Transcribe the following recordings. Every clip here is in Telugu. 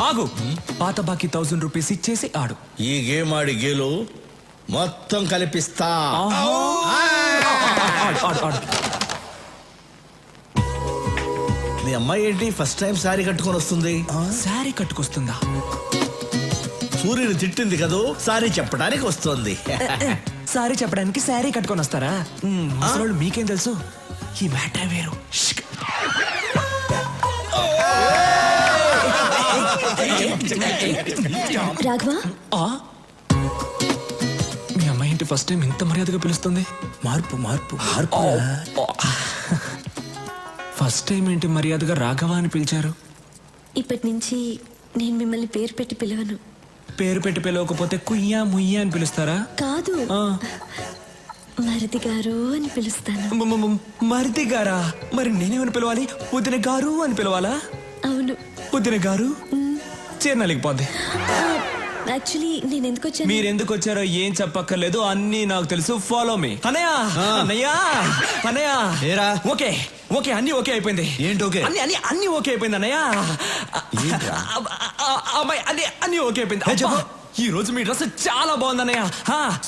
ఆగు. పాత బాకీ 1000 రూపీస్ ఇచ్చేసి ఆడు. ఈ గేమ్ ఆడి గేలు మొత్తం కలిపిస్తా. మీ అమ్మాయి ఏంటి ఫస్ట్ టైం సారీ కట్టుకొని వస్తుంది? సారీ కట్టుకొస్తుందా? సూర్యుని తిట్టింది కదూ, సారీ చెప్పడానికి వస్తుంది. సారీ చెప్పడానికి సారీ కట్టుకొని వస్తారా? అసలు మీకేం తెలుసు? ఈ మ్యాటర్ వేరు. రాఘవ, మీ అమ్మాయి ఏంటి ఫస్ట్ టైం ఇంత మర్యాదగా పిలుస్తుంది? మార్పు మార్పు మార్పు. ఫస్ట్ టైం ఏంటి మర్యాదగా రాఘవ అని పిలిచారు? ఇప్పటి నుంచి నేను మిమ్మల్ని పేరు పెట్టి పిలవను. పేరు పెట్టి పిలవకపోతే కుయ్యా ముయ్యా అని పిలుస్తారా? కాదు, మరిది గారు అని పిలుస్తాను. మరిది గారా? మరి నేనేమని పిలవాలి? వదిన గారు అని పిలవాలా? అవును. వదిన గారు చేరినలిగిపోద్ది. యాక్చువల్లీ నేను ఎందుకు వచ్చాను? మీరు ఎందుకు వచ్చారో ఏం చెప్పక్కర్లేదు, అన్నీ నాకు తెలుసు. Follow me. అన్నయ్య అన్నయ్య అన్నయ్య. ఓకే ఓకే, అన్ని ఓకే అయిపోయింది. ఏంటి ఓకే? అన్ని ఓకే అయిపోయింది అన్నయ్య. అమ్మాయి అన్ని ఓకే అయిపోయింది. ఈ రోజు మీ డ్రెస్ చాలా బాగుంది అన్నయ్య.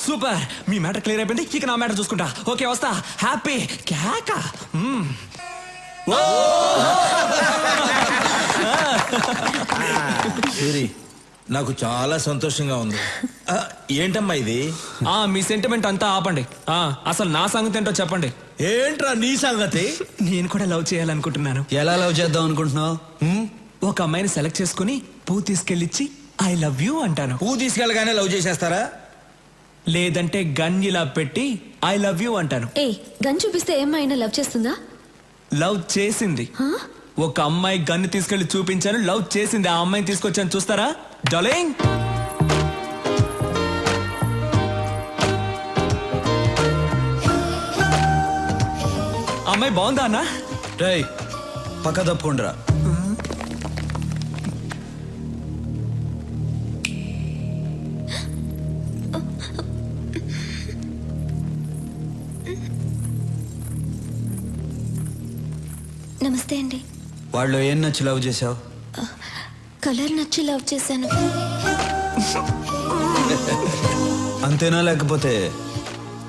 సూపర్. మీ మ్యాటర్ క్లియర్ అయిపోయింది. ఇక నా మ్యాటర్ చూసుకుంటా. ఓకే వస్తా. హ్యాపీ కేక. సూరి, నాకు చాలా సంతోషంగా ఉంది. ఏంటమ్మా ఇది? మీ సెంటిమెంట్ అంతా ఆపండి. అసలు నా సంగతి ఏంటో చెప్పండి. ఏంట్రా నీ సంగతి? నేను కూడా లవ్ చేయాలనుకుంటున్నాను. ఎలా లవ్ చేద్దాం అనుకుంటున్నావు? ఒక అమ్మాయిని సెలెక్ట్ చేసుకుని పువ్వు తీసుకెళ్ళిచ్చి ఐ లవ్ యూ అంటాను. పువ్వు తీసుకెళ్ళగానే లవ్ చేసేస్తారా? లేదంటే గన్ ఇలా పెట్టి ఐ లవ్ యూ అంటాను. గన్ చూపిస్తే ఏమైనా లవ్ చేస్తుందా? లవ్ చేసింది. ఒక అమ్మాయి గన్ను తీసుకెళ్లి చూపించాను, లవ్ చేసింది. ఆ అమ్మాయిని తీసుకొచ్చాను, చూస్తారా డార్లింగ్? అమ్మాయి బాగుందా అన్న? రేయ్, పక్క తప్పుకుండ్రా. నమస్తే అండి. వాళ్ళు ఏం నచ్చి లవ్ చేసావు? కలర్ నచ్చి లవ్ చేశాను. అంతేనా, లేకపోతే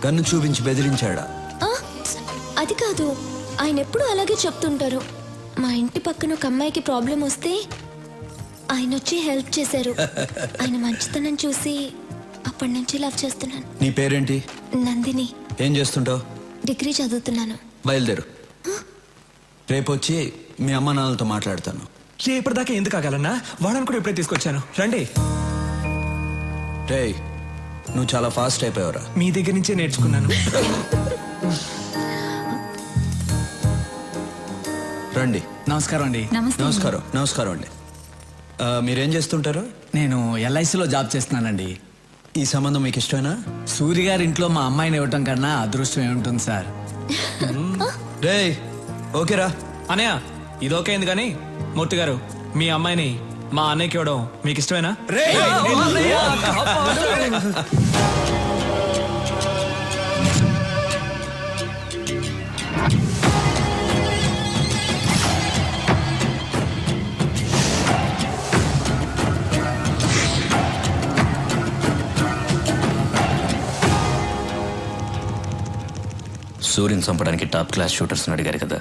గన్ను చూపించి బెదిరించాడా? అది కాదు, ఆయన ఎప్పుడు అలాగే చెప్తుంటారు. మా ఇంటి పక్కన ఒక అమ్మాయికి ప్రాబ్లం వస్తే ఆయన వచ్చి హెల్ప్ చేశారు. ఆయన మంచితనం చూసి అప్పటి నుంచి లవ్ చేస్తున్నాను. నీ పేరేంటి? నందిని. ఏం చేస్తుంటావు? డిగ్రీ చదువుతున్నాను. బయలుదేరు. రేపు వచ్చి మీ అమ్మ నాన్నలతో మాట్లాడతాను. రేపటిదాకా ఎందుకు ఆగాలన్నా? వాళ్ళని కూడా ఇప్పుడే తీసుకొచ్చాను, రండి. రేయ్, నువ్వు చాలా ఫాస్ట్ అయిపోయావురా. మీ దగ్గర నుంచే నేర్చుకున్నాను. రండి. నమస్కారం అండి. నమస్కారం. నమస్కారం అండి. మీరేం చేస్తుంటారు? నేను ఎల్ఐసిలో జాబ్ చేస్తున్నానండి. ఈ సంబంధం మీకు ఇష్టమేనా? సూర్య గారి ఇంట్లో మా అమ్మాయిని ఇవ్వటం కన్నా అదృష్టం ఏముంటుంది సార్. రేయ్, ఓకేరా అనయ్య, ఇది ఓకే అయింది. కానీ మూర్తి గారు, మీ అమ్మాయిని మా అన్నయ్యకి ఇవ్వడం మీకు ఇష్టమేనా? సూర్యుని చంపడానికి టాప్ క్లాస్ షూటర్స్ అడిగారు కదా,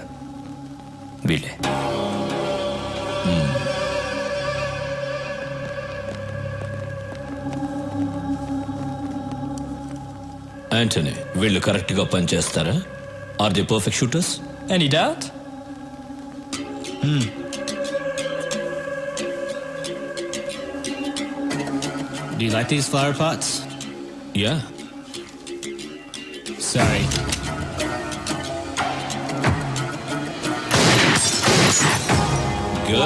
వీళ్ళే. యాంటనీ, వీళ్ళు కరెక్ట్ గా పనిచేస్తారా? Are they perfect shooters? Any doubt? Do you like these flower pots? Yeah. Sorry. Good.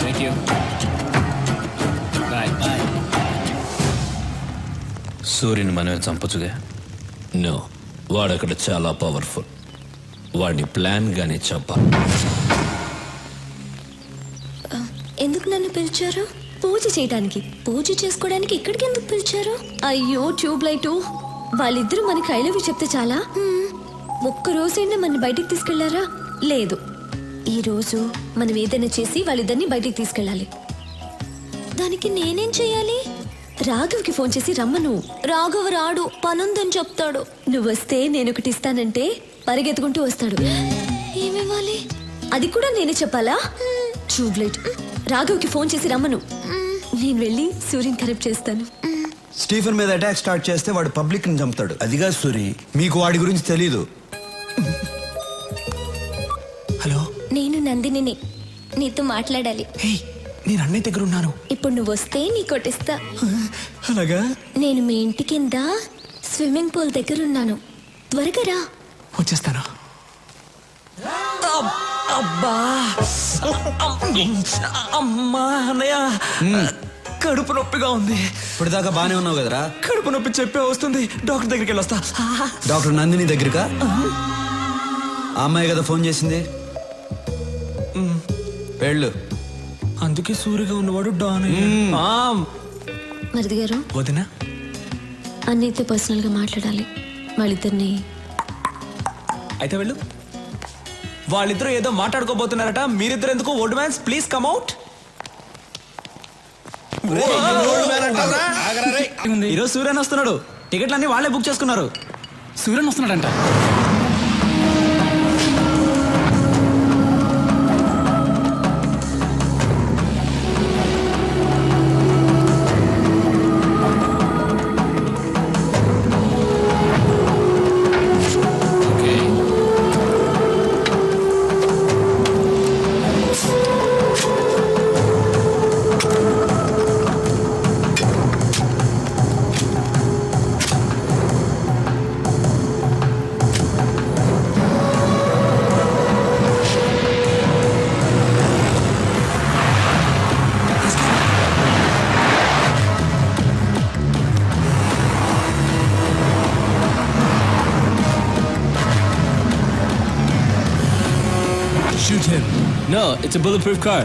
Thank you. Bye. Bye. సూర్యుని మనమే చంపచ్చుగా? నో, వాడక్కడ చాలా పవర్ఫుల్. వాడిని ప్లాన్ గానే చంపాలి. ఎందుకు నన్ను పిలిచారు? పూజ చేయడానికి. పూజ చేసుకోవడానికి ఇక్కడికి ఎందుకు పిలిచారు? అయ్యో ట్యూబ్ లైట్. వాళ్ళిద్దరూ మనకి ఐ లవ్ యూ చెప్తే చాలా ఒక్క రోజైనా మన బయటికి తీసుకెళ్లారా? లేదు. ఈ రోజు మనం ఏదైనా చేసి వాళ్ళిద్దరిని బయటికి తీసుకెళ్ళాలి. దానికి నేనేం చెయ్యాలి? రాఘవ్కి ఫోన్ చేసి రమ్మను. రాఘవ్ రాడు, పనుందని చెప్తాడు. నువ్వు వస్తే నేను ఒకటి ఇస్తానంటే పరిగెత్తుకుంటూ వస్తాడు. ఏమివ్వాలి? అది కూడా నేనే చెప్పాలా? ట్యూబ్లైట్. రాఘవ్కి ఫోన్ చేసి రమ్మను. నేను వెళ్ళి సూర్యుని కరెక్ట్ చేస్తాను. స్టీఫెన్ మీద అటాక్ స్టార్ట్ చేస్తే వాడు పబ్లిక్ ని చంపుతాడు. అదిగా సూరి. మీకు వాడి గురించి తెలీదు. హలో, నేను నందినిని, నీతో మాట్లాడాలి. హే, నేను అన్నయ్య దగ్గర ఉన్నాను. ఇప్పుడు నువ్వు వస్తే నీ కొట్టిస్తా. అలాగా? నేను మీ ఇంటి కింద స్విమ్మింగ్ పూల్ దగ్గర ఉన్నాను. త్వరగా రా. వచ్చేస్తాను. అబ్బా, అమ్మా అన్నయ్య, కడుపు నొప్పిగా ఉంది. ఇప్పుడు దాకా బానే ఉన్నావు కదరా? కడుపు నొప్పి చెప్పే వస్తుంది. డాక్టర్ దగ్గరికి వెళ్ళొస్తా. డాక్టర్ నందిని దగ్గరకా? ఆ అమ్మాయి కదా ఫోన్ చేసింది. వెళ్ళు. అందుకే సూరిగా ఉన్నవాడు డాన్. మరిది గారు, వదినా, అన్నయ్యతో పర్సనల్ గా మాట్లాడాలి. వాళ్ళిద్దరిని. అయితే వెళ్ళు. వాళ్ళిద్దరూ ఏదో మాట్లాడుకోబోతున్నారట. మీరిద్దరు ఎందుకు? Old man's please come out. ఈరోజు సూర్యన్ వస్తున్నాడు. టికెట్లన్నీ వాళ్ళే బుక్ చేసుకున్నారు. Suryan వస్తున్నాడంట. Shoot him. No, it's a bulletproof car.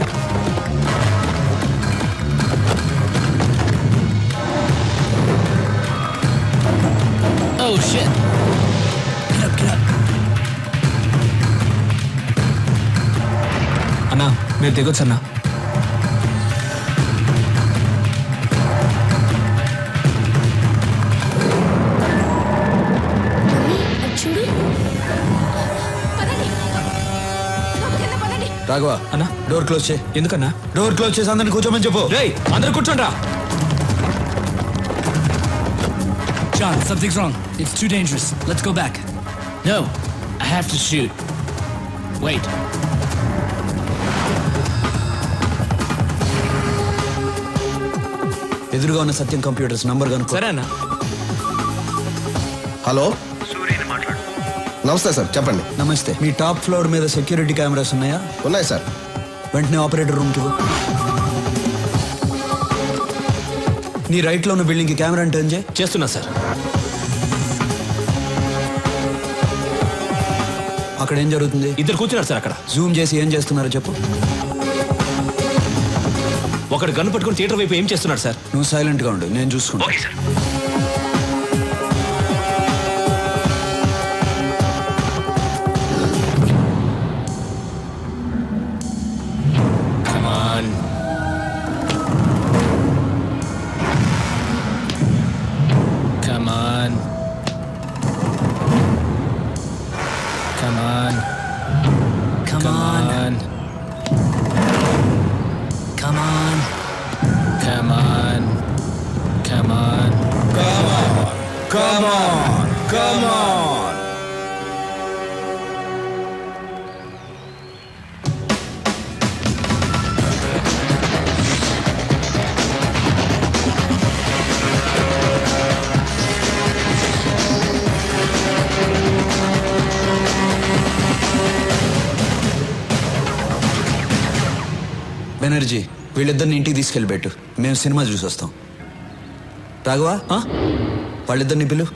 Oh shit. Get up. అన్నా, మీరు దిగొచ్చు అన్నా. మమ్మీ, అది చూడు. రాఘవ అన్నా, డోర్ క్లోజ్ చేయి. ఎందుకన్నా? డోర్ క్లోజ్ చేసి అందరిని కూర్చోమని చెప్పు. రేయ్, అందరూ కూర్చోండి రా. John, something's wrong. It's too dangerous. Let's go back. No, I have to shoot. Wait. ఎదురుగా ఉన్న సత్యం కంప్యూటర్స్ నంబర్ కనుక్కో. సరే అన్నా. హలో, నమస్తే సార్, చెప్పండి. నమస్తే. మీ టాప్ ఫ్లోర్ మీద సెక్యూరిటీ కెమెరాస్ ఉన్నాయా? ఉన్నాయి సార్. వెంటనే ఆపరేటర్ రూమ్ కి నీ రైట్ లో ఉన్న బిల్డింగ్ కి కెమెరా టర్న్ చేయి. చేస్తున్నా సార్. అక్కడ ఏం జరుగుతుంది? ఇద్దరు కూర్చున్నారు సార్ అక్కడ. జూమ్ చేసి ఏం చేస్తున్నారో చెప్పు. ఒకడు గన్ను పట్టుకుని థియేటర్ వైపు ఏం చేస్తున్నాడు సార్? నువ్వు సైలెంట్ గా ఉండు, నేను చూసుకుంటా. Come on. Come on. Come on. Come on. Come on. Come on. Come on. Come on, come on. Banerjee, వీళ్ళిద్దరిని ఇంటికి తీసుకెళ్ళిపెట్టు. మేము సినిమా చూసి వస్తాం. రాఘవా, వాళ్ళిద్దరిని పిలు.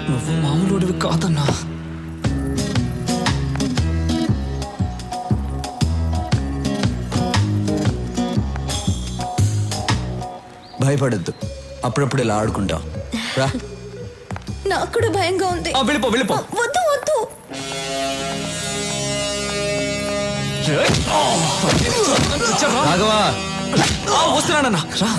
నువ్వు మామూలుడివి కాదన్నా. భయపడద్దు, అప్పుడప్పుడు ఇలా ఆడుకుంటాం. రా. నాకు కూడా భయంగా ఉంది. వెళ్ళిపో వెళ్ళిపో. వద్దు వద్దు. రాఘవా వస్తున్నానన్నా రా.